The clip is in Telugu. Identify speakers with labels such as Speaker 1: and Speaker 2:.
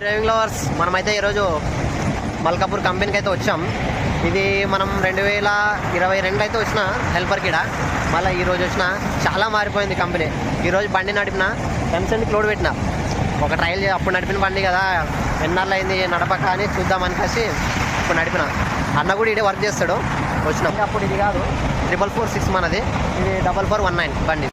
Speaker 1: డ్రైవింగ్ లవర్స్, మనమైతే ఈరోజు మల్కాపూర్ కంపెనీకి అయితే వచ్చాం. ఇది మనం 2022 అయితే వచ్చిన హెల్పర్ కిడ. మళ్ళీ ఈరోజు వచ్చిన చాలా మారిపోయింది కంపెనీ. ఈరోజు బండి నడిపిన, కన్సెంట్కి లోడ్ పెట్టిన, ఒక ట్రయల్ అప్పుడు నడిపిన బండి కదా, ఎన్నాళ్ళు అయింది నడపక అని చూద్దామని కలిసి ఇప్పుడు నడిపిన. అన్న కూడా ఇడే వర్క్ చేస్తాడు. వచ్చినాం అప్పుడు ఇది కాదు 446 మనది, ఇది 4419 బండి.